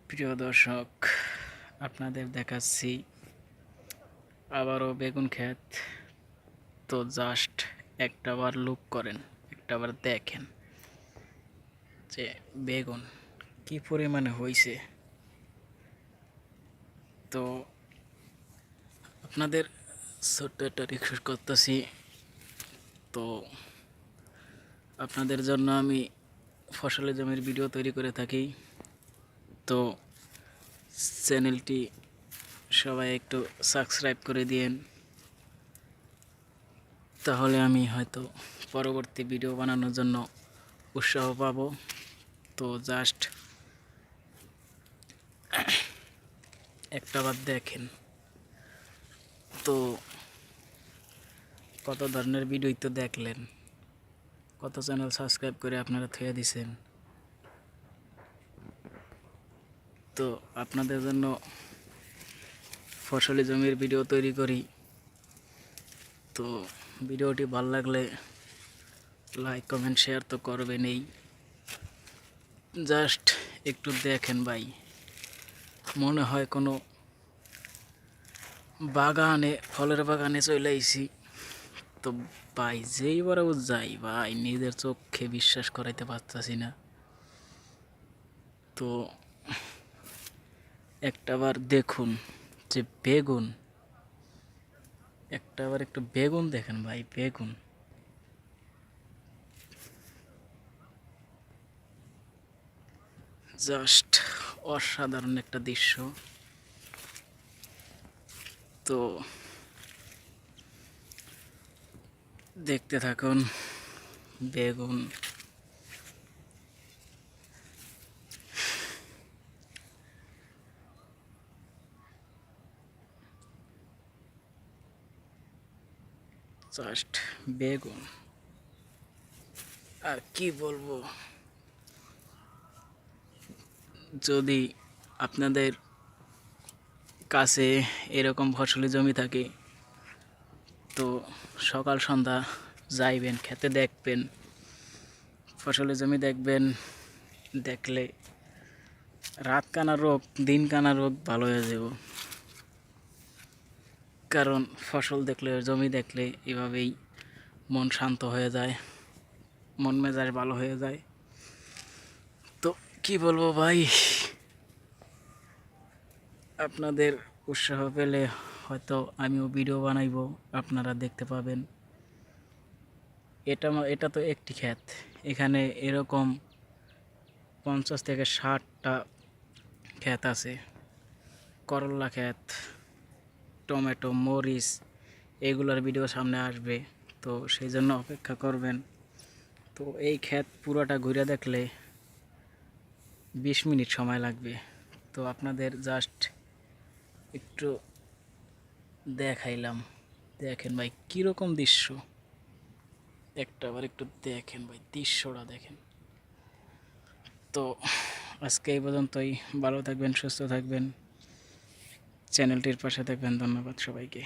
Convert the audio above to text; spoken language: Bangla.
প্রিয় দর্শক, আপনাদের দেখাচ্ছি আবারও বেগুন ক্ষেত। তো জাস্ট একটাবার লুক করেন, একটাবার দেখেন যে বেগুন কি পরিমাণে হয়েছে। তো আপনাদের ছোট্ট একটা রিকোয়েস্ট করতেছি, তো আপনাদের জন্য আমি ফসলের জমির ভিডিও তৈরি করে থাকি। তো চ্যানেলটি সবাই একটু সাবস্ক্রাইব করে দিয়েন, তাহলে আমি হয়তো পরবর্তী ভিডিও বানানোর জন্য উৎসাহ পাবো। তো জাস্ট একটাবার দেখেন তো কত ধরনের ভিডিওই তো দেখলেন, কত চ্যানেল সাবস্ক্রাইব করে আপনারা থুয়ে দিছেন। তো আপনাদের জন্য ফসলি জমির ভিডিও তৈরি করি। তো ভিডিওটি ভালো লাগলে লাইক কমেন্ট শেয়ার তো করবেনই। জাস্ট একটু দেখেন ভাই, মনে হয় কোনো বাগানে, ফলের বাগানে চলে আইছি। তো ভাই যেই বরাবর যাই ভাই, নিজের চোখে বিশ্বাস করাইতে পারতাছি না। তো একটাবার দেখুন যে বেগুন, একটাবার একটু বেগুন দেখেন ভাই, বেগুন জাস্ট অসাধারণ একটা দৃশ্য। তো দেখতে থাকুন বেগুন। জাস্ট বেগুন, আর কি বলবো। যদি আপনাদের কাছে এরকম ফসলি জমি থাকে, তো সকাল সন্ধ্যা যাইবেন খেতে, দেখবেন ফসলি জমি, দেখবেন। দেখলে রাত কানা রোগ, দিন কানা রোগ ভালো হয়ে যাব। কারণ ফসল দেখলে, জমি দেখলে এভাবেই মন শান্ত হয়ে যায়, মন মেজাজ ভালো হয়ে যায়। তো কি বলবো ভাই, আপনাদের উৎসাহ পেলে হয়তো আমিও ভিডিও বানাইবো, আপনারা দেখতে পাবেন। এটা তো একটি ক্ষেত, এখানে এরকম 50 থেকে 60টা ক্ষেত আছে। করল্লা ক্ষেত, টমেটো, মরিচ, এগুলোর ভিডিও সামনে আসবে। তো সেই জন্য অপেক্ষা করবেন। তো এই ক্ষেত পুরোটা ঘুরে দেখলে 20 মিনিট সময় লাগবে। তো আপনাদের জাস্ট একটু দেখাইলাম, দেখেন ভাই কীরকম দৃশ্য। একটাবার একটু দেখেন ভাই, দৃশ্যটা দেখেন। তো আজকে এই পর্যন্তই। ভালো থাকবেন, সুস্থ থাকবেন, চ্যানেলটির পাশে থাকবেন। ধন্যবাদ সবাইকে।